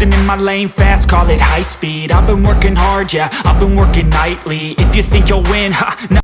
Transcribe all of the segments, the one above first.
Cruising in my lane fast, call it high speed. I've been working hard, yeah, I've been working nightly. If you think you'll win, ha, no.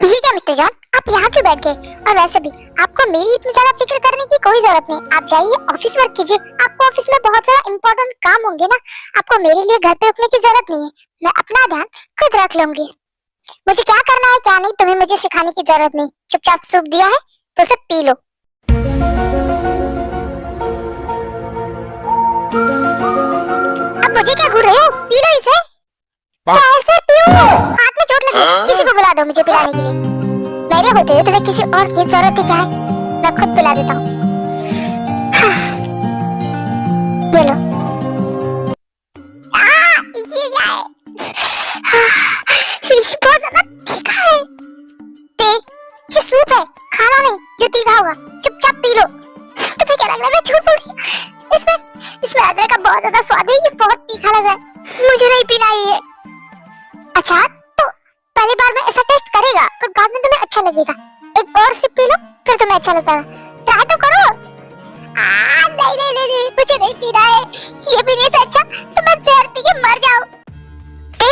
ये क्या mister John, आप यहाँ क्यों बैठ गए? और वैसे भी आपको मेरी इतनी ज्यादा फिक्र करने की कोई जरूरत नहीं। आप जाइए ऑफिस वर्क कीजिए। आपको ऑफिस में बहुत सारा इम्पोर्टेंट काम होंगे ना, आपको मेरे लिए घर पे रुकने की जरूरत नहीं है। मैं अपना ध्यान खुद रख लूंगी। मुझे क्या करना है क्या नहीं तुम्हें मुझे सिखाने की जरूरत नहीं। चुपचाप सूप दिया है तो उसे पी लो। अब मुझे क्या घूर रहे हो? पी लो इसे। कैसे पीऊं? हाथ में चोट लगी। किसी को बुला दो मुझे पिलाने के लिए। मेरे होते हुए तुम्हें किसी और की जरूरत है क्या है? मैं खुद पिला देता हूँ। ये लो। ये क्या है? ये बहुत ज्यादा तीखा है। ये सूप है, खाना नहीं जो तीखा होगा। चुपचाप पी लो। तुम्हें क्या लग रहा है मैं झूठ बोल रही हूँ? इसमें अदरक का बहुत ज्यादा स्वाद है। ये बहुत तीखा लग रहा है। मुझे नहीं पीना ये। अच्छा तो पहली बार में ऐसा टेस्ट करेगा पर बाद में तुम्हें अच्छा लगेगा। एक और सिप पी लो फिर तुम्हें अच्छा लगेगा। ट्राई तो करो। नहीं मुझे नहीं पीना है। ये पीने से अच्छा तो मैं जहर पी के मर जाऊं।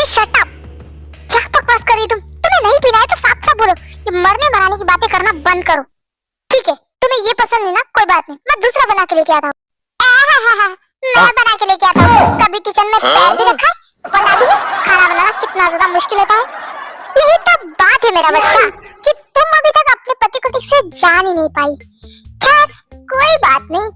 Shut up. क्या बकवास कर रही तुम? तुम्हें नहीं पीना है तो साफ साफ बोलो। ये मरने मराने की बातें करना बंद करो। ठीक है तुम्हें ये पसंद नहीं ना, कोई बात नहीं, मैं दूसरा बना के लेके आता हूँ। मैं बना के लेके आता हूँ। कभी किचन में पैर भी रखा है, पता भी है खाना बनाना कितना ज्यादा मुश्किल होता है। यही तो बात है मेरा बच्चा कि तुम अभी तक अपने पति को ठीक से जान ही नहीं पाई। खैर कोई बात नहीं,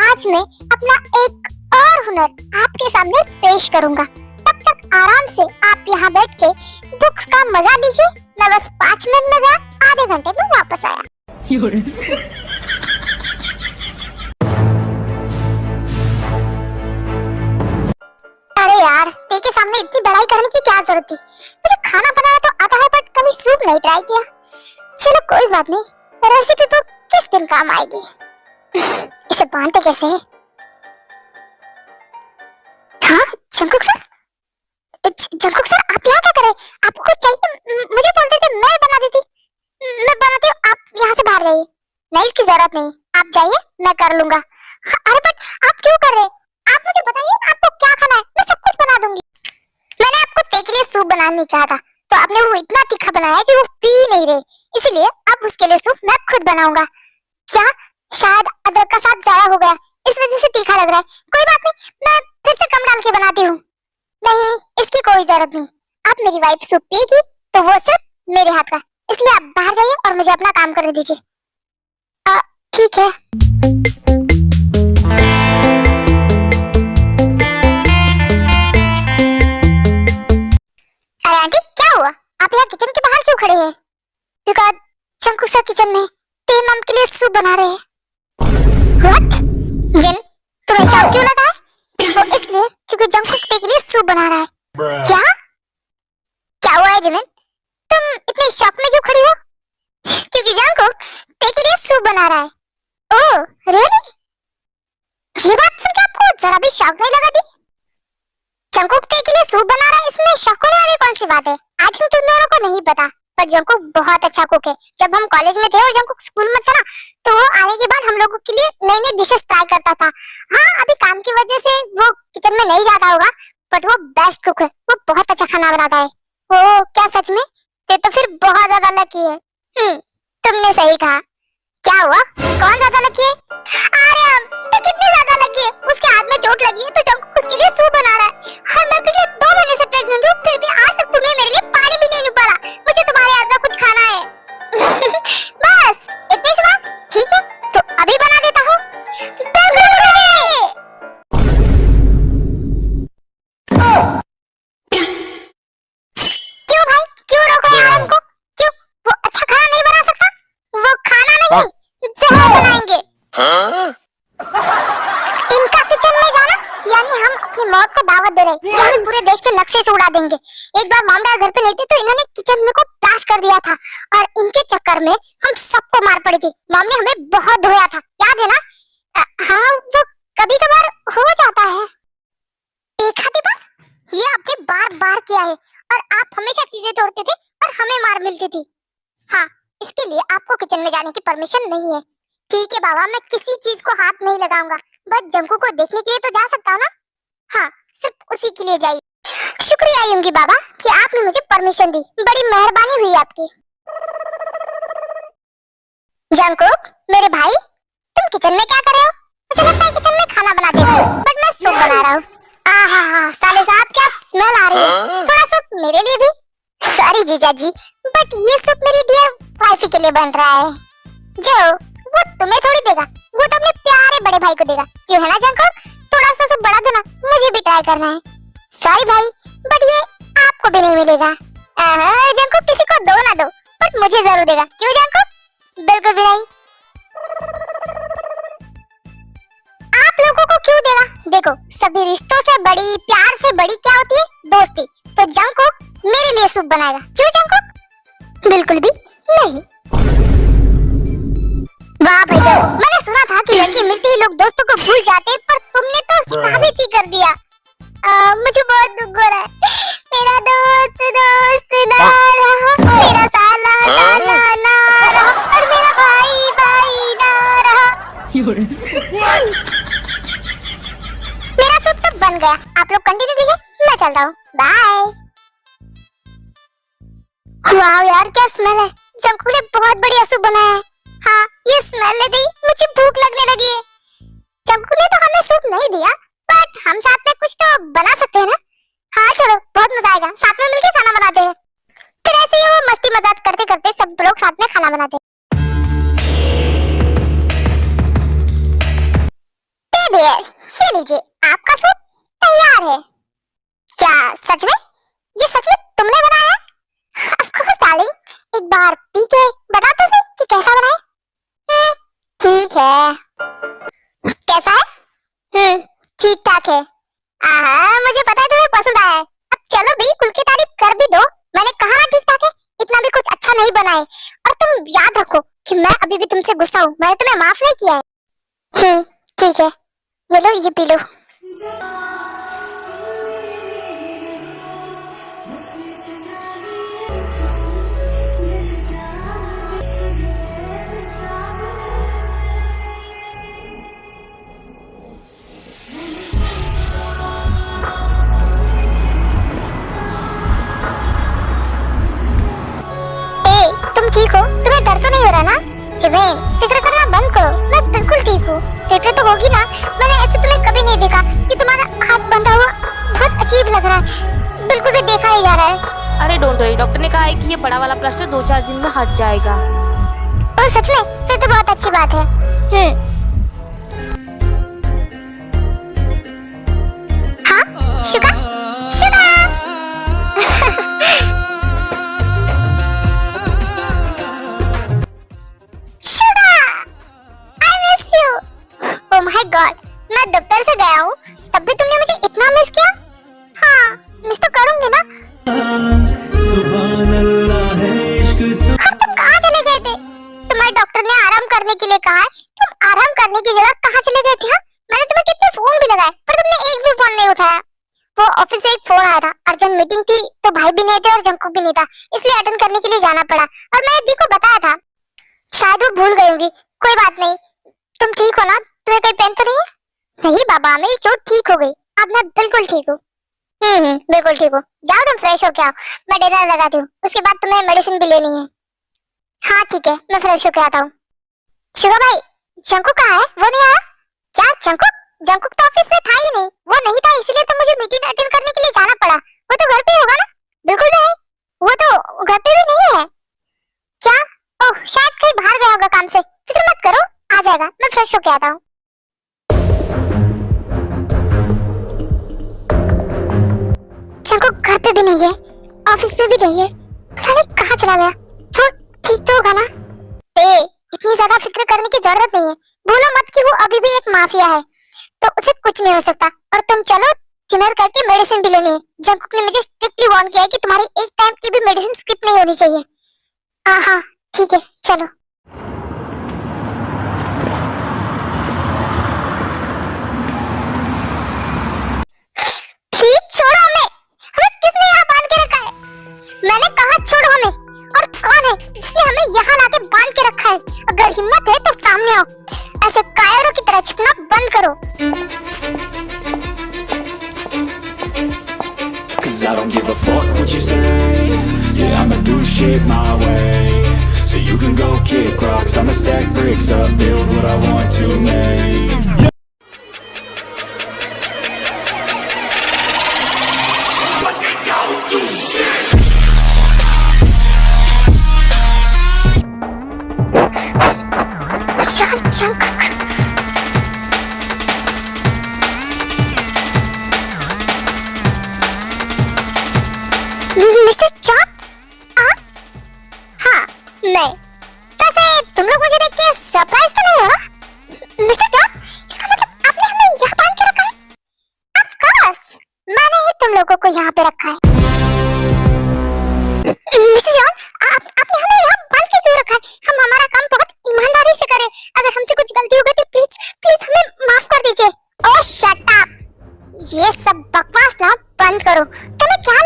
आज मैं अपना एक और हुनर आपके सामने पेश करूंगा। तब तक आराम से आप यहाँ बैठ के बुक्स का मजा लीजिए। मैं बस 5 मिनट में गया, आधे घंटे में वापस आया। अरे यार ते के सामने इतनी बड़ाई करने की क्या जरूरत थी? मुझे खाना बनाना तो आता है बट कभी सूप नहीं ट्राई किया। चलो कोई बात नहीं, रेसिपी तो किस दिन काम आएगी। इसे बांधते कैसे है? हाँ जंकुक सर, जंकुक सर आप यहाँ क्या करें? आपको कुछ चाहिए मुझे बोल देते, मैं बना देती। मैं बनाती हूँ, आप यहाँ से बाहर जाइए। नहीं इसकी जरूरत नहीं, आप जाइए मैं कर लूंगा। अरे बट आप क्यों कर रहे हैं? आप मुझे बताइए आपको क्या खाना है, मैं सब कुछ बना दूंगी। मैंने आपको ते के लिए सूप बनाने कहा था तो आपने वो इतना तीखा बनाया कि वो पी नहीं रहे, इसलिए अब उसके लिए सूप मैं खुद बनाऊंगा। क्या शायद अदरक का स्वाद ज्यादा हो गया इस वजह से तीखा लग रहा है। कोई बात नहीं, मैं फिर से कम डाल के बनाती हूँ। नहीं इसकी कोई जरूरत नहीं, आप मेरी वाइफ सूप पिएगी तो वो सिर्फ मेरे हाथ का, इसलिए आप बाहर जाइए और मुझे अपना काम करने दीजिए। ठीक है। आंटी क्या हुआ? आप यहाँ किचन के बाहर क्यों खड़े हैं? बिकॉज़ जंकुक सर किचन में ते मम के लिए सूप बना रहे हैं। व्हाट? जिन तुम्हें शौक क्यों लगा है? वो इसलिए क्योंकि जंकुक ते के लिए सूप बना रहा है। क्या? क्या हुआ है जिमिन? तुम इतने शौक में क्यों खड़ी हो? क्योंकि जंकुक ते के लिए सूप बना रहा है। Oh really? ये बात सुन के आपको जरा भी शौक नहीं लगा दी? जंकुक ते के लिए सूप बना रहा है, इसमें शक होने वाली कौन सी बात है? आई थिंक तुम दोनों को नहीं पता पर जंकुक बहुत अच्छा कुक है। जब हम कॉलेज में थे और जंकुक स्कूल में था ना तो वो आने के बाद हम लोगों के लिए नई नई डिशेस ट्राई करता था। हाँ अभी काम की वजह से वो किचन में नहीं जाता होगा बट वो बेस्ट कुक है, वो बहुत अच्छा खाना बनाता है। ओह क्या सच में? ये तो फिर बहुत ज्यादा लकी है। तुमने सही कहा। क्या हुआ? कौन ज्यादा लकी है? आर्यन तो कितनी ज्यादा लकी है? उसके हाथ में चोट लगी है तो जंकुक उसके लिए सूप बना रहा है। और मैं पिछले 2 महीने से प्रेग्नेंट हूँ फिर भी आज तक तुमने मेरे लिए पानी भी नहीं निकाला। मुझे तुम्हारे हाथ का कुछ खाना है। बस इतनी सी बात? ठीक है तो अभी बना देता हूँ। क्यों भाई क्यों रोको यार हमको? क्यों? वो अच्छा खाना नहीं बना सकता? वो खाना नहीं जहर बनाएंगे। इनका किचन में जाना यानी हम अपनी मौत को दावत दे रहे हैं। ये हमें पूरे देश के नक्शे से उड़ा देंगे। एक बार मॉम डैड घर पे नहीं थे तो इन्होंने किचन में को ब्लास्ट कर दिया था और इनके चक्कर में हम सबको मार पड़ी थी। मॉम ने हमें बहुत धोया था, याद है ना? कभी कभार हो जाता है, एक आधी बार ये आपने बार बार किया है और आप हमेशा चीजें तोड़ते थे और हमें मार मिलती थी। हाँ, इसके लिए आपको किचन में जाने की परमिशन नहीं है। ठीक है बाबा, मैं किसी चीज को हाथ नहीं लगाऊंगा, बस जंकू को देखने के लिए तो जा सकता हूँ ना। हाँ, सिर्फ उसी के लिए जाइए। शुक्रिया यूंगी बाबा कि आपने मुझे परमिशन दी, बड़ी मेहरबानी हुई आपकी। जंकुक मेरे भाई, तुम किचन में क्या कर रहे हो? मुझे लगता है किचन में खाना बनाते हो, बट मैं सूप बना रहा हूँ। आहा, साले साहब क्या स्मेल आ रही है। थोड़ा सूप मेरे लिए भी। सॉरी जीजा जी, बट ये सूप मेरी डियर वाइफी के लिए बन रहा है। जो वो तुम्हें थोड़ी देगा, वो तो अपने प्यारे बड़े भाई को देगा, क्यों है ना जंकुक? थोड़ा सा सूप बढ़ा दो ना, मुझे भी ट्राई करना है। सॉरी भाई, बट ये आपको भी नहीं मिलेगा। जंकुक किसी को दो ना दो, बट मुझे जरूर देगा, क्यों जंकुक? बिल्कुल भी नहीं। आप लोगों को क्यों देगा? देखो, सभी रिश्तों से बड़ी, प्यार से बड़ी क्या होती है? दोस्ती। तो जंकुक मेरे लिए सूप बनाएगा, क्यों जंकुक? बिल्कुल भी नहीं। वाह भाई जंकुक, मैंने सुना था कि लड़की मिलते ही लोग दोस्तों को भूल जाते, पर तुमने तो साबित ही कर दिया। मुझे बहुत दुख हो रहा है। मेरा दोस्त ना रहा, मेरा साला ना रहा, और मेरा भाई ना रहा। मेरा सूप तो बन गया, आप लोग कंटिन्यू कीजिए, मैं चलता हूँ, बाय। वाह यार, क्या स्मेल है। जंकू ने बहुत बढ़िया सूप बनाया है। हाँ, ये स्मेल लेते ही मुझे भूख लगने लगी है। जंकू ने तो हमें सूप नहीं दिया, बट हम साथ में कुछ तो बना सकते हैं ना। हाँ चलो, बहुत मजा आएगा, साथ में मिलकर खाना बनाते हैं। फिर ऐसे ही वो मस्ती मजाक करते करते सब लोग साथ में खाना बनाते हैं। ये लीजिए, आपका सूप तैयार है। क्या सच में? ये सच में तुमने बनाया है? Of course darling, एक बार पी के बता तो सही कि कैसा बना है। ठीक है। कैसा है? ठीक ठाक है। मुझे पता है तुम्हें पसंद आया है। अब चलो भी, खुल के तारीफ कर भी दो। मैंने कहा ना ठीक ठाक है, इतना भी कुछ अच्छा नहीं बना है। और तुम याद रखो कि मैं अभी भी तुमसे गुस्सा हूँ, मैंने तुम्हें माफ नहीं किया है। ठीक है, ये लो, ये पी लो। ठीक हो? तुम्हें दर्द तो नहीं हो रहा ना? जिवेन, फिक्र करना बंद करो, मैं बिल्कुल ठीक हूँ। फिक्र तो होगी ना, मैंने ऐसे तुम्हें कभी नहीं देखा। ये तुम्हारा हाथ बंधा हुआ बहुत अजीब लग रहा है, बिल्कुल भी देखा ही जा रहा है। अरे डोंट वरी, डॉक्टर ने कहा है कि ये बड़ा वाला प्लास्टर 2-4 दिन में हट जाएगा। ओह सच में? फिर तो बहुत अच्छी बात है। हाँ Suga, Suga. Oh my God, मैं दफ्तर से गया हूँ, तब भी तुमने मुझे इतना मिस किया? हाँ, मिस तो करूँगी ना। अब तुम कहाँ चले गए थे? तुम्हारे डॉक्टर ने आराम करने के लिए कहा है, तुम आराम करने की जगह कहाँ चले गए थे? हाँ? मैंने तुम्हें कितने फोन भी लगाए, पर तुमने एक भी फोन नहीं उठाया। वो ऑफिस से एक फोन आया था, अर्जेंट मीटिंग थी, तो भाई भी नहीं थे और जंकू भी नहीं था, इसलिए अटेंड करने के लिए जाना पड़ा। और मैं दी को बताया था, शायद वो भूल गई होंगी। कोई बात नहीं, तुम ठीक हो ना? तुम्हें कोई पेन तो नहीं है? नहीं बाबा, मेरी चोट ठीक हो गई, अब मैं बिल्कुल ठीक हूँ। बिल्कुल ठीक हूँ। जाओ तुम फ्रेश हो के आओ, मैं डिनर लगाती हूँ, उसके बाद तुम्हें मेडिसिन भी लेनी है। हाँ ठीक है, मैं फ्रेश होके आता हूँ। शुगा भाई, जंकू कहाँ है? वो नहीं आया क्या? जंकू तो ऑफिस में था ही नहीं, वो नहीं था, इसीलिए तो मुझे मीटिंग अटेंड करने के लिए जाना पड़ा। वो तो घर पे ही होगा ना? बिल्कुल नहीं, वो तो घर पे भी नहीं है। क्या? ओह, शायद कहीं बाहर गया होगा काम से। फिक्र मत करो, आ जाएगा, मैं फ्रेश होके आता हूँ। जंकू घर पे भी नहीं है, ऑफिस पे भी नहीं है, पता नहीं कहाँ चला गया। वो ठीक तो होगा ना? इतनी ज्यादा फिक्र करने की जरूरत नहीं है। भूलो मत कि वो अभी भी एक माफिया है, तो उसे कुछ नहीं हो सकता। और तुम चलो, डिनर करके मेडिसिन भी लेनी है। जंकू ने मुझे स्ट्रिक्टली वार्न किया है कि तुम्हारी एक टाइम की भी मेडिसिन स्किप नहीं होनी चाहिए। हाँ ठीक है, चलो। हिम्मत है तो सामने आओ, ऐसे कायरों की तरह छिपना बंद करो। Cause I don't give a fuck what you say. Yeah, I'ma do shit my way. So you can go kick rocks, I'ma stack bricks up, build what I want to make. Chunk mister chalk, आप? हाँ, मैं। वैसे तुम लोग मुझे देख के surprise तो नहीं हो ना? मिस्टर चॉक, इसका मतलब आपने हमें यहाँ बांध के रखा है? ऑफ कोर्स, मैंने ही तुम लोगों को यहाँ पे रखा है। मिस्टर जॉन, आपने हमें यहाँ बांध के क्यों रखा है? हम हमारा काम बहुत ईमानदारी से करें। अगर हमसे कुछ गलती हो गई तो प्लीज हमें माफ कर दीजिए। ओह शट अप, ये सब बकवास ना बंद करो। तुम्हें क्या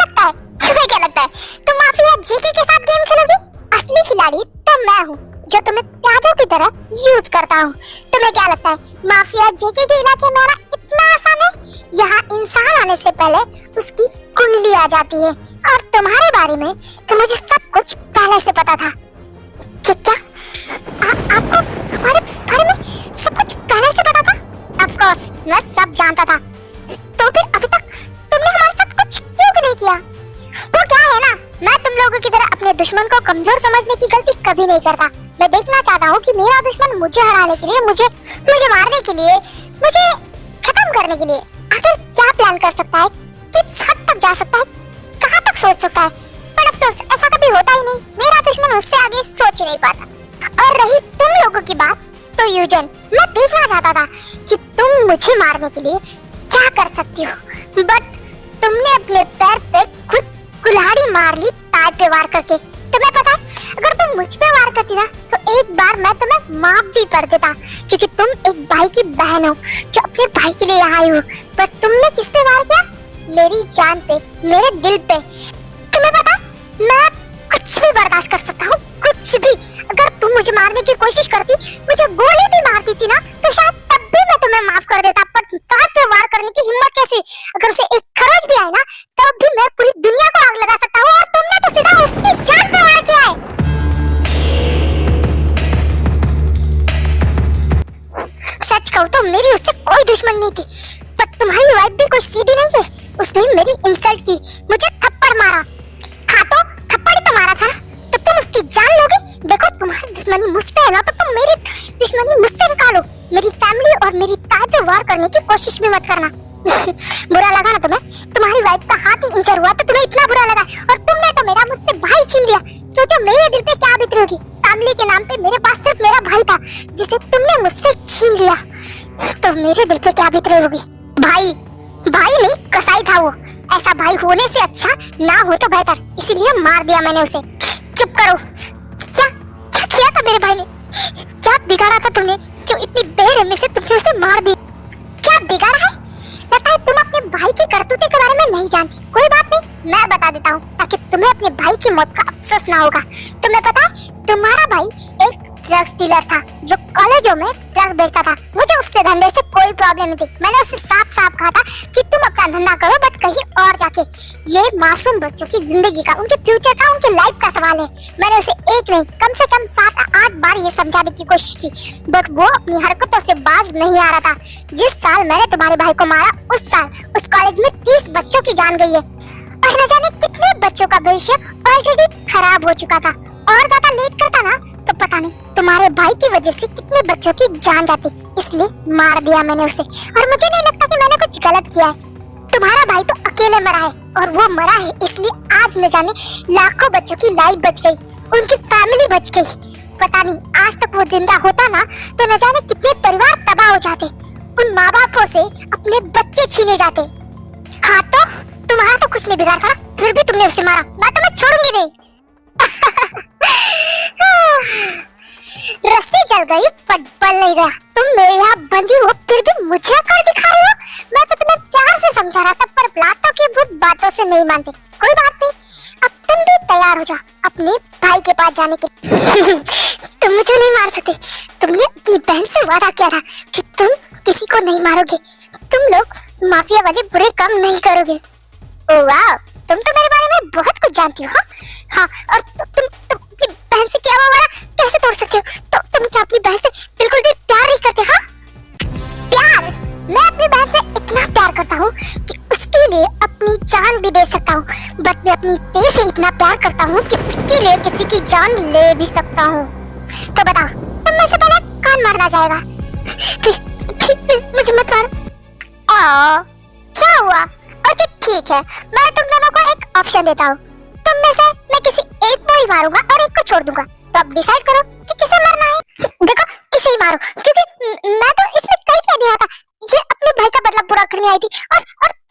लगता है तुम माफिया जेके के साथ गेम खेलोगी? असली खिलाड़ी तो मैं हूँ, जो तुम्हें प्यादों की तरह यूज करता हूँ। तुम्हें क्या लगता है माफिया जेके के इलाके में आना इतना आसान है? यहाँ इंसान आने से पहले उसकी कुंडली आ जाती है, और तुम्हारे बारे में तो मुझे सब कुछ पहले से पता था। क्या आपको हमारे बारे में सब कुछ पहले से पता था? ऑफ कोर्स, मैं सब जानता था। तो फिर अभी तक तुमने हमारे साथ कुछ क्यों भी नहीं किया? वो क्या है ना, मैं तुम लोगों की तरह अपने दुश्मन को कमजोर समझने की गलती कभी नहीं करता। मैं देखना चाहता हूँ कि मेरा दुश्मन मुझे हराने के लिए, मुझे मारने के लिए, मुझे खत्म करने के लिए आखिर क्या प्लान कर सकता है, किस हद तक जा सकता है, कहाँ तक सोच सकता है। पर अफसोस, ऐसा कभी होता ही नहीं। मेरा दुश्मन उससे आगे सोच ही नहीं पाता। और रही तुम लोगों की बात, तो यूजन, मैं देखना चाहता था कि तुम मुझे मारने के लिए क्या कर सकती हो, बट तुमने अपने पैर पे खुद कुल्हाड़ी मार ली, तार पे वार करके। तुम्हें पता है, अगर तुम मुझ पे वार करती ना तो एक बार मैं तुम्हें माफ भी कर देता, क्योंकि तुम एक भाई की बहन हो जो अपने भाई के लिए यहाँ आई हो। पर तुमने किस पे वार किया? मेरी जान पे, मेरे दिल पे। तुम्हें पता, मैं कुछ भी बर्दाश्त कर सकता हूँ, कुछ भी। अगर तुम मुझे मारने की कोशिश करती, मुझे गोली भी मारती थी ना, तो शायद तब भी मैं तुम्हें माफ कर देता। पर तार पे वार करने की हिम्मत कैसे? अगर उसे एक खरोच भी आए ना, तब भी मैं पूरी दुनिया को आग लगा सकता हूँ, और तुमने तो सीधा उसकी जान पे वार किया है। सच कहूँ तो मेरी उससे कोई दुश्मन नहीं थी, पर तुम्हारी वाइफ भी कोई सीधी नहीं है। उसने मेरी इंसल्ट की, मुझे थप्पड़ मारा। हाँ तो थप्पड़ ही तो मारा था ना, तो तुम उसकी जान लोगे? देखो, तुम्हारी दुश्मनी मुझसे है ना, तो तुम मेरी दुश्मनी मुझसे निकालो। मेरी फैमिली और मेरी ताई पे वार करने की कोशिश भी मत करना। बुरा लगा ना तुम्हें? तुम्हारी वाइफ का हाथ ही इंजर हुआ तो तुम्हें इतना बुरा लगा, और तुमने तो मेरा मुझसे भाई छीन लिया। सोचो मेरे दिल पे क्या बीत रही होगी। फैमिली के नाम पे मेरे पास सिर्फ मेरा भाई था, जिसे तुमने मुझसे छीन लिया, तो मेरे दिल पे क्या बीत रही होगी। भाई नहीं, कसाई था वो। ऐसा भाई होने से अच्छा ना हो तो बेहतर, इसीलिए मार दिया मैंने उसे। चुप करो। क्या किया था मेरे भाई ने? क्या बिगाड़ा था तुमने जो इतनी बेरहमी से तुमने उसे मार दी? क्या बिगाड़ा है? लगता है तुम अपने भाई की करतूते के बारे में नहीं जानती। कोई बात नहीं, मैं बता देता हूँ, ताकि तुम्हें अपने भाई की मौत का अफसोस ना होगा। तुम्हें पता है, तुम्हारा भाई एक ड्रग्स डीलर था जो कॉलेजों में ड्रग बेचता था। मुझे उससे धंधे से कोई प्रॉब्लम नहीं थी। मैंने उससे साफ कहा था कि तुम अपना धंधा करो, बट कहीं और जाके। ये मासूम बच्चों की जिंदगी का, उनके फ्यूचर का, उनके लाइफ का सवाल है। मैंने उसे एक नहीं, कम से कम 7-8 बार ये समझाने की कोशिश की, बट वो अपनी हरकतों से बाज नहीं आ रहा था। जिस साल मैंने तुम्हारे भाई को मारा, उस साल उस कॉलेज में 30 बच्चों की जान गई है, और न जाने कितने बच्चों का भविष्य ऑलरेडी खराब हो चुका था। और ज्यादा लेट करता ना तो पता नहीं तुम्हारे भाई की वजह से कितने बच्चों की जान जाती। इसलिए मार दिया मैंने उसे, और मुझे नहीं लगता कि मैंने कुछ गलत किया है। तुम्हारा भाई तो अकेले मरा है, और वो मरा है इसलिए आज न जाने लाखों बच्चों की लाइफ बच गई, उनकी फैमिली बच गई। पता नहीं आज तक वो जिंदा होता ना, तो न जाने कितने परिवार तबाह हो जाते, उन माँ बापों से अपने बच्चे छीने जाते। हाँ तो तुम्हारा तो कुछ नहीं बिगाड़ा था, फिर भी तुमने उसे मारा। मैं तुम्हें छोड़ूंगी नहीं। रस्सी जल गई पर बल नहीं गया। तुम मेरे यहाँ बंदी हो, फिर भी मुझे अकड़ दिखा रही हो। मैं तो तुम्हें प्यार से समझा रहा था, पर बातों की भूत बातों से नहीं मानते। कोई बात नहीं, अब तुम भी तैयार हो जाओ अपने भाई के पास जाने के। तुम मुझे नहीं मार सकते। तुमने अपनी बहन से वादा किया था कि तुम किसी को नहीं मारोगे। तुम लोग माफिया वाले बुरे काम नहीं करोगे। ओह वाह, तुम तो मेरे बारे में बहुत कुछ जानती हो। हाँ, और तुम अपनी बहन से क्या वादा कैसे तोड़ सकते हो? तो तुम क्या अपनी बहन से बिल्कुल भी प्यार नहीं करते? हाँ, प्यार? मैं अपनी बहन से इतना प्यार करता हूँ कि उसके लिए अपनी जान भी दे सकता हूँ। बट मैं अपनी तेज से इतना प्यार करता हूँ कि उसके लिए किसी की जान ले भी सकता हूँ। तो बताओ, तुम में से पहले कौन मारना चाहेगा? प्लीज मुझे मत मारो। क्या हुआ? अच्छा ठीक है, मैं तुम दोनों को एक ऑप्शन देता हूँ। तुम में से मैं किसी एक को ही मारूंगा और एक को छोड़ दूंगा। तो अब डिसाइड करो कि किसे मरना है। देखो, इसे ही मारो, क्योंकि मैं तो इसमें कहीं पे नहीं आता। ये अपने भाई का बदला पूरा करने आई थी और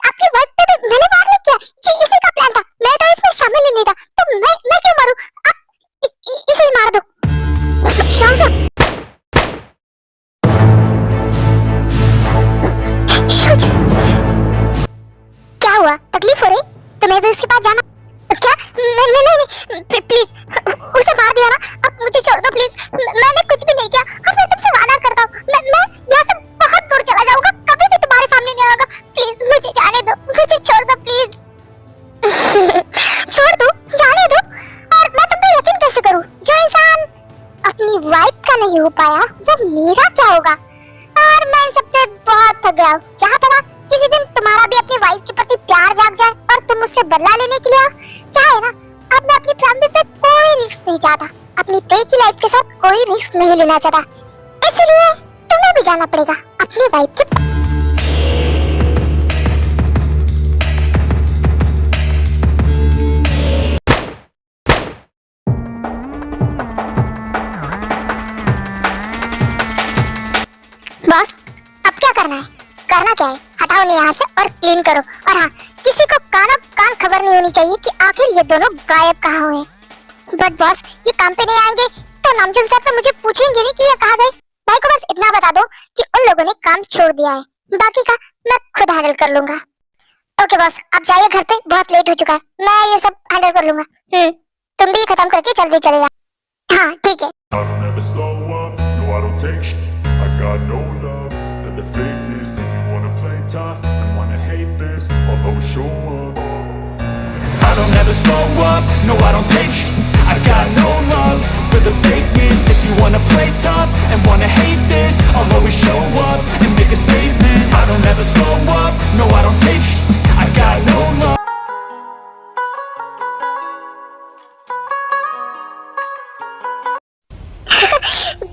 आपकी वाइफ पे भी मैंने वार नहीं किया। ये इसी का प्लान था, मैं तो इसमें शामिल ही नहीं था। तो मैं क्यों मारूं? आप इसे ही मार दो। शान से क्या हुआ? तकलीफ हो रही? तुम्हें भी उसके पास जाना? क्या? नहीं, प्लीज उसे मार दिया ना। अब मुझे छोड़ दो प्लीज। मैंने कुछ भी नहीं किया और मैं तुमसे वादा करता हूँ मैं यहाँ से बहुत दूर चला जाऊंगा, कभी भी तुम्हारे सामने नहीं आऊंगा। प्लीज मुझे जाने दो, मुझे छोड़ दो प्लीज। छोड़ दो, जाने दो। और मैं तुम पे यकीन कैसे करूँ? जो इंसान अपनी वाइफ का नहीं हो पाया वो मेरा क्या होगा? और मैं इन सबसे बहुत थक गया हूँ। क्या पता किसी दिन तुम्हारा भी अपनी वाइफ के प्रति प्यार जाग जाए और तुम उससे बदला लेने के लिए आओ। क्या है ना, अब मैं अपनी फैमिली पे कोई रिस्क नहीं चाहता। अपनी तेज की लाइफ के साथ कोई रिस्क नहीं लेना चाहता। इसलिए तुम्हें भी जाना पड़ेगा अपनी वाइफ के। बॉस, अब क्या करना है? करना क्या है? हटाओ नहीं यहाँ से और क्लीन करो। और हाँ, किसी को कानों कान खबर नहीं होनी चाहिए कि आखिर ये दोनों गायब कहाँ हुए। बट बॉस, ये काम पे नहीं आएंगे तो नामजोग साहब तो मुझे पूछेंगे नहीं कि ये कहाँ गए। भाई को बस इतना बता दो कि उन लोगों ने काम छोड़ दिया है, बाकी का मैं खुद हैंडल कर लूंगा। ओके बॉस, आप जाइए घर पे, बहुत लेट हो चुका है। मैं ये सब हैंडल कर लूंगा। तुम भी खत्म करके जल्दी चले जाओ। हाँ ठीक है। I don't ever slow up, no I don't take shit. I got no love for the fakeness. If you wanna play tough and wanna hate this, I'll always show up. I don't ever slow up, no I don't take shit. I got no love for the fakeness. If you wanna play tough and wanna hate this, I'll always show up and make a statement. I don't ever slow up, no I don't take shit. I got no love.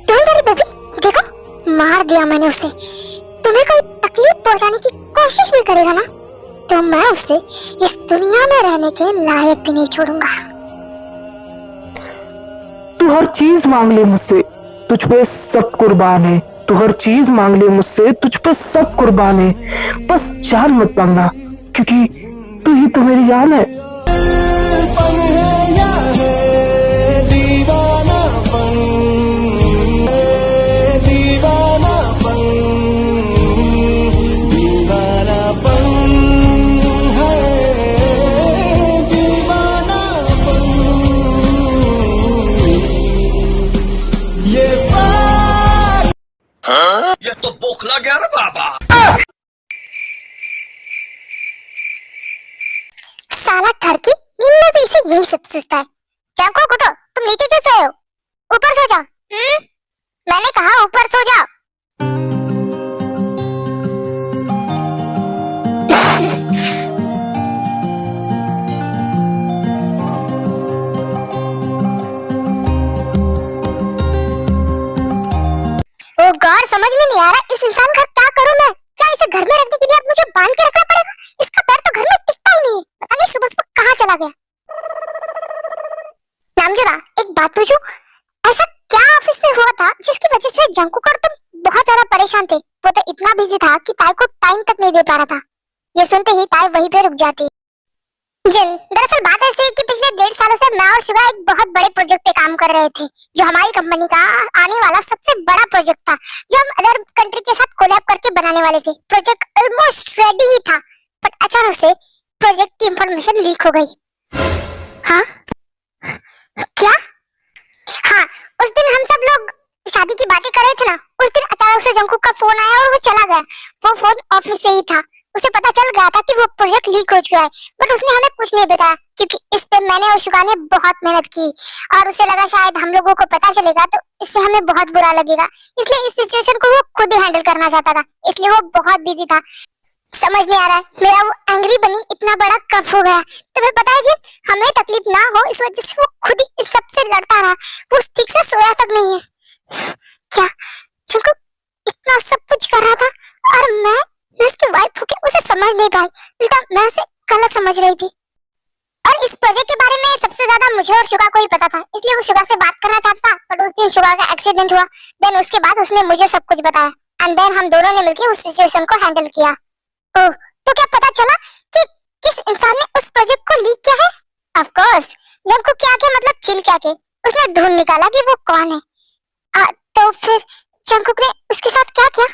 Don't worry baby, देखो मार दिया मैंने उसे। तुम्हें कोई तकलीफ पहुंचाने की कोशिश भी करेगा ना तो मैं उसे इस दुनिया में रहने के लायक भी नहीं छोड़ूंगा। तू हर चीज मांग ले मुझसे, तुझ पे सब कुर्बान है। तू हर चीज मांग ले मुझसे, तुझ पे सब कुर्बान है। बस जान मत मांगना, क्योंकि तू ही तो मेरी जान है। ये तो बोखला गया ना बाबा। साला ठरकी, नींद में भी इसे यही सब सोचता है। जाको कुटो, तुम नीचे क्यों सोए हो? ऊपर सो जाओ। मैंने कहा ऊपर सो जाओ। ओ गॉड, समझ में नहीं आ रहा इस इंसान का क्या करूं मैं। क्या इसे घर में रखने के लिए अब मुझे बांध के रखना पड़ेगा? इसका पैर तो घर में टिकता ही नहीं है। पता नहीं सुबह सुबह कहाँ चला गया। नामजुरा, एक बात पूछूं? ऐसा क्या ऑफिस में हुआ था जिसकी वजह से जंकुकर तुम बहुत ज्यादा परेशान थे? वो तो इतना बिजी था कि ताई को टाइम तक नहीं दे पा रहा था। ये सुनते ही ताई वहीं पे रुक जाती। जिन, दरअसल बात ऐसी है कि पिछले 1.5 सालों से मैं और शिवा एक बहुत बड़े प्रोजेक्ट पे काम कर रहे थे, जो हमारी कंपनी का आने वाला सबसे बड़ा प्रोजेक्ट था, जो हम अदर कंट्री के साथ कोलैब करके बनाने वाले थे। प्रोजेक्ट ऑलमोस्ट रेडी ही था, बट अचानक से प्रोजेक्ट की इंफॉर्मेशन लीक हो गई। हाँ क्या? हाँ, उस दिन हम सब लोग शादी की बातें कर रहे थे ना, उस दिन अचानक से जंकुक का फोन आया और वो चला गया। वो फोन ऑफिस से ही था। उसे पता चल गया था कि वो प्रोजेक्ट लीक हो चुका है, बट उसने हमें कुछ नहीं बताया क्योंकि इस पे मैंने और शुगा ने बहुत मेहनत की और उसे लगा शायद हम लोगों को पता चलेगा तो इससे हमें बहुत बुरा लगेगा, इसलिए इस सिचुएशन को वो खुद ही हैंडल करना चाहता था, इसलिए वो बहुत बिजी था। समझ नहीं आ रहा है मेरा वो एंग्री बनी इतना बड़ा कब हो गया। तुम्हें पता है जी, हमें तकलीफ ना हो इस वजह से वो खुद ही इस सब से लड़ता रहा, वो ठीक से सोया तक नहीं है। क्या जंकुक इतना सब कुछ कर रहा था और मैं उसकी वाइफ होके उसे समझ नहीं पाई, उल्टा मैं उसे गलत समझ रही थी। और इस प्रोजेक्ट के बारे में सबसे ज्यादा मुझे और शुगा को ही पता था, इसलिए वो शुगा से बात करना चाहता था, बट उस दिन शुगा का एक्सीडेंट हुआ। देन उसके बाद उसने मुझे सब कुछ बताया एंड देन हम दोनों ने मिलकर उस सिचुएशन को हैंडल किया। ओह, तो क्या पता चला कि किस इंसान ने उस प्रोजेक्ट को लीक किया है? ऑफ कोर्स जंकुक क्या के मतलब चिल क्या के, उसने ढूंढ निकाला कि वो कौन है। तो फिर जंकुक ने उसके साथ क्या किया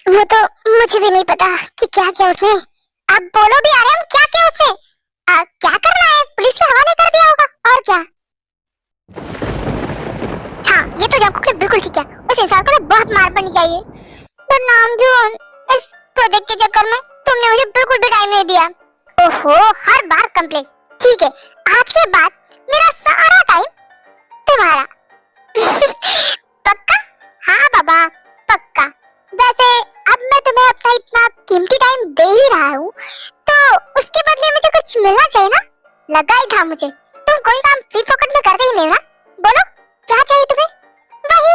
वो तो मुझे भी नहीं पता कि क्या किया उसने। आप बोलो भी आर्यन, क्या किया उसने? क्या करना है, पुलिस के हवाले कर दिया होगा और क्या। हाँ, ये तो जंकुक ने बिल्कुल ठीक किया, उस इंसान को तो बहुत मार पड़नी चाहिए। पर नामजून, इस प्रोजेक्ट के चक्कर में तुमने मुझे बिल्कुल भी टाइम नहीं दिया। ओहो, हर बार कंप्लेंट। ठीक है, आज के बाद मेरा सारा टाइम तुम्हारा। पक्का? हाँ बाबा पक्का। वैसे अब मैं तुम्हें अपना इतना कीमती टाइम दे ही रहा हूँ, तो उसके बदले मुझे कुछ मिलना चाहिए ना। लगा ही था मुझे, तुम कोई काम फ्री फोकट में करते ही नहीं ना। बोलो क्या चाहिए तुम्हें? वही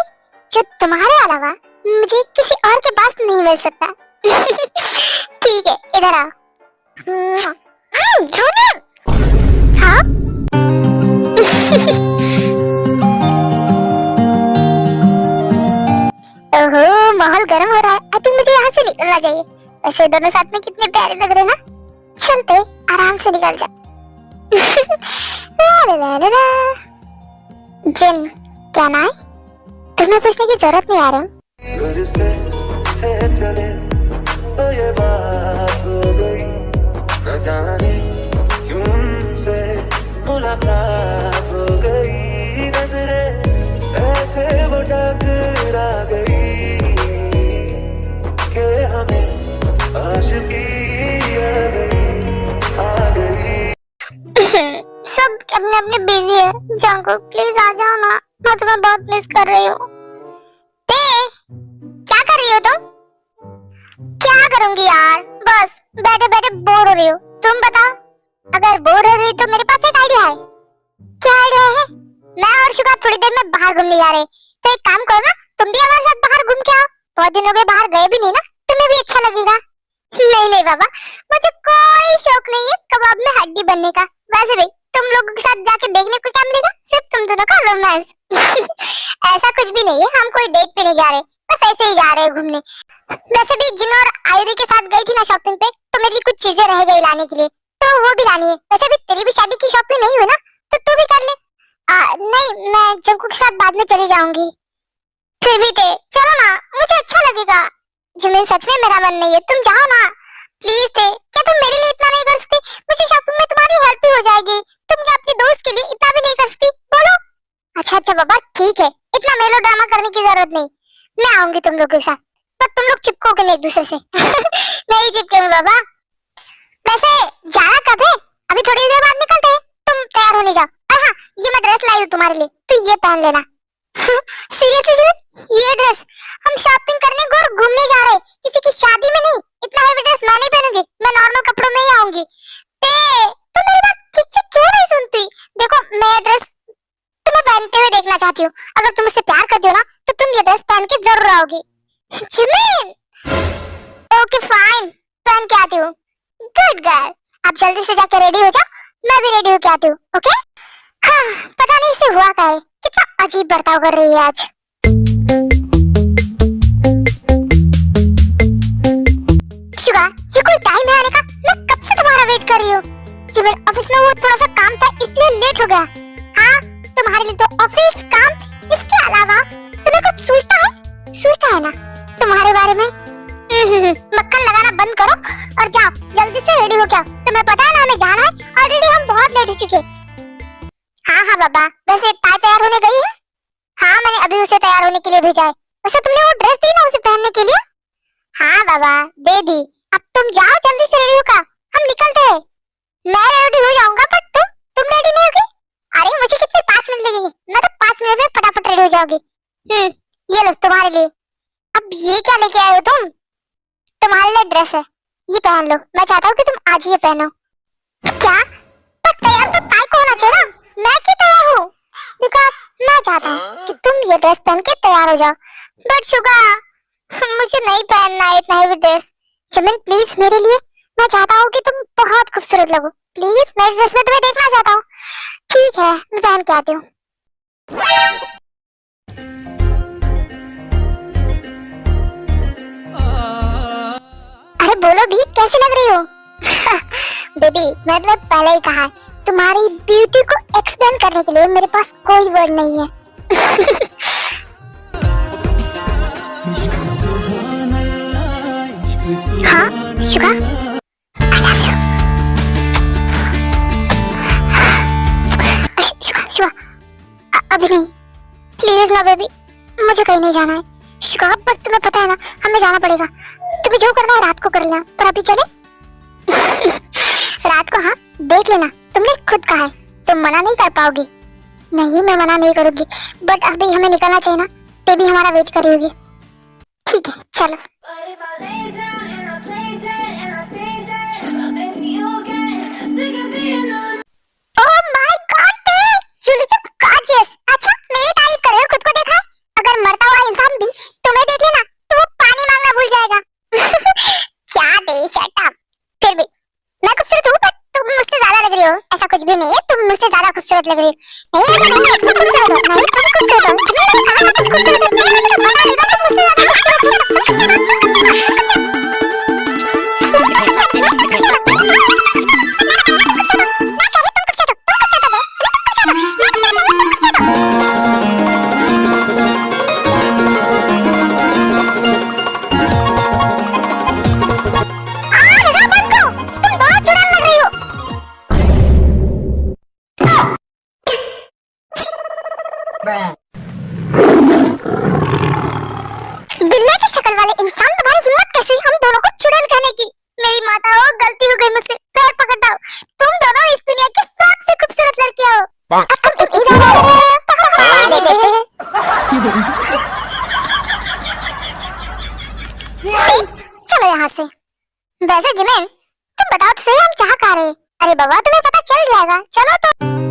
जो तुम्हारे अलावा मुझे किसी और के पास नहीं मिल सकता। ठीक है, इधर आओ। हाँ? ओहो, माहौल गर्म हो रहा है। आई थिंक मुझे यहाँ से निकलना चाहिए। वैसे दोनों साथ में कितने प्यारे लग रहे हैं ना। चलते, आराम से निकल जा। ला ला ला ला। जिन, क्या ना है? तुम्हें पूछने की जरूरत नहीं आ रही। चले तो ये बात हो गई, न जाने क्यों से मुलाकात हो गई, नजरें ऐसे वो टकरा गई कि हमें आशिकी आ गई। सब अपने अपने बिजी है। जंकुक प्लीज आ जाओ ना, मैं तुम्हें बहुत मिस कर रही हूँ। क्या कर रही हो तुम? क्या करूंगी यार, बस बैठे बैठे बोर हो रही हो। तुम बताओ, अगर बोर हो रही तो मेरे पास एक आइडिया है। क्या आइडिया है? मैं और शुगा थोड़ी देर में बाहर घूमने जा रहे, तो एक काम करो ना, तुम भी हमारे साथ बाहर घूम के आओ। बहुत दिन हो गए बाहर गए भी नहीं ना, तुम्हें भी अच्छा लगेगा। नहीं नहीं बाबा, मुझे कोई शौक नहीं है कबाब में हड्डी बनने का। वैसे भी तुम लोगों के साथ जाके देखने को क्या मिलेगा, सिर्फ तुम दोनों का रोमांस। ऐसा कुछ भी नहीं है, हम कोई डेट पे नहीं जा रहे, बस ऐसे ही जा रहे हैं घूमने। वैसे भी जिन और आयुरी के साथ गई थी ना शॉपिंग पे, तो मेरी कुछ चीजें रह गई लाने के लिए, तो वो भी लानी है। वैसे भी तेरी भी शादी की शॉपिंग नहीं हुई ना, तो तू भी कर ले। नहीं, मैं जंकुक के साथ बाद में चली जाऊंगी। फिर भी चलो ना, मुझे अच्छा लगेगा। जिमिन सच में मेरा मन नहीं है, तुम जाओ ना प्लीज। क्या तुम मेरे लिए इतना नहीं कर सकती? मुझे शॉपिंग में तुम्हारी हेल्प भी हो जाएगी। तुम क्या अपने दोस्त के लिए इतना भी नहीं कर सकती? बोलो। अच्छा बाबा ठीक है, इतना मेलो ड्रामा करने की जरूरत नहीं, मैं आऊंगी तुम लोगों के साथ, पर तुम लोग चिपकोगे नहीं एक दूसरे से। नहीं चिपकेंगे बाबा। वैसे जाना कब है? अभी थोड़ी देर बाद निकलते हैं, तुम तैयार होने जाओ। और हाँ, ये मैं ड्रेस लाई हूँ तुम्हारे लिए, तो ये पहन लेना। सीरियसली जिमिन, ये ड्रेस हम शॉपिंग करने और घूमने जा रहे हैं, किसी की शादी में नहीं। इतना हेवी ड्रेस मैं नहीं पहनूंगी, मैं नॉर्मल कपड़ों में ही आऊंगी। तुम मेरी बात ठीक से क्यों नहीं सुनती? देखो, मैं ये ड्रेस तुम्हें पहनते हुए देखना चाहती हूँ। अगर तुम मुझसे प्यार करती हो ना, तो तुम ये ड्रेस पहन के जरूर आओगी। जिमिन, ओके फाइन, पहन के आती हूँ। गुड गर्ल, आप जल्दी से जाकर रेडी हो जाओ, मैं भी रेडी होके आती हूँ। ओके? हाँ, पता नहीं इसे हुआ क्या है, कितना अजीब बर्ताव कर रही है आज। शुगा, ये कोई टाइम है आने का? मैं कब से तुम्हारा वेट कर रही हूँ। जिमिन, ऑफिस में वो थोड़ा सा काम था, इसलिए लेट हो गया। हाँ, तुम्हारे लिए तो ऑफिस काम, इसके अलावा तुम्हें कुछ सोचता है ना तुम्हारे बारे में। मक्खन लगाना बंद करो और जाओ जल्दी से रेडी हो क्या। तुम्हें पता है ना हमें जाना है, ऑलरेडी हम बहुत लेट हो चुके। हाँ बाबा, वैसे ताई तैयार होने गई है? हाँ, मैंने अभी उसे तैयार होने के लिए भेजा है। वैसे तुमने वो ड्रेस दी ना उसे पहनने के लिए? हाँ बाबा, दे दी। अब तुम जाओ जल्दी से रेडी होकर, हम निकलते हैं। मैं रेडी हो जाऊंगा, पर तुम रेडी नहीं होगी? अरे मुझे कितने 5 मिनट लगेंगे, मैं तो 5 मिनट में फटाफट रेडी हो जाऊंगी। ये लो तुम्हारे लिए। अब ये क्या लेके आए हो तुम? तुम्हारे लिए ड्रेस है, ये पहन लो। मैं चाहता हूँ कि तुम आज ये पहनो। क्या? पर तैयार तो ताई को होना चाहिए ना, मैं क्यों तैयार हूँ? बिकॉज मैं चाहता हूँ कि तुम ये ड्रेस पहन के तैयार हो जाओ। बट शुगा, मुझे नहीं पहनना है इतना हेवी ड्रेस। चमन प्लीज मेरे लिए, मैं चाहता हूँ कि तुम बहुत खूबसूरत लगो। प्लीज, मैं इस ड्रेस में तुम्हें देखना चाहता हूँ। ठीक है, मैं पहन के आती हूँ। अरे बोलो भी, कैसी लग रही हो? बेबी, मैं तुम्हें पहले ही कहा है, तुम्हारी ब्यूटी को एक्सप्लेन करने के लिए मेरे पास कोई वर्ड नहीं है। हाँ Suga, I love you। Suga, अभी नहीं, प्लीज ना बेबी, मुझे कहीं नहीं जाना है। शुगा, पर तुम्हें पता है ना, हमें जाना पड़ेगा। तुम्हें जो करना है रात को कर लेना, पर अभी चले? रात को? हाँ, देख लेना, तुमने खुद कहा है तुम मना नहीं कर पाओगी। नहीं, मैं मना नहीं करूंगी, बट अभी हमें निकलना चाहिए ना, बेबी हमारा वेट कर रही होगी। ठीक है, चलो। Oh my God, babe, you look gorgeous। अच्छा, मेरी तारीफ कर रहे हो, खुद को देखा? अगर मरता हुआ इंसान भी तुम्हें देख लेना तो वो पानी मांगना भूल जाएगा। क्या बे, शट अप। फिर भी मैं खूबसूरत हूँ, पर तुम मुझसे ज्यादा लग रही हो। ऐसा कुछ भी नहीं है, तुम मुझसे ज्यादा खूबसूरत लग रही हो। नहीं ऐसा नहीं है, तुम खूबसूरत हो। नहीं, तुम खूबसूरत हो। तुमने कहा ना तुम खूबसूरत हो, मैं तुम्हें बता रही हूँ, तुम मुझसे ज्यादा खूबसूरत हो। बिल्ले की शक्ल वाले इंसान, तुम्हारी हिम्मत कैसे हम दोनों को चुड़ैल कहने की? मेरी माता हो, गलती हो गई मुझसे, पैर पकड़ता हूँ। तुम दोनों इस दुनिया की सबसे खूबसूरत लड़कियां हो। अब तुम चलो यहाँ से। वैसे जिमेन, तुम बताओ तो सही, हम चाह कहाँ रहे? अरे बाबा, तुम्हें पता चल जाएगा, चलो तो।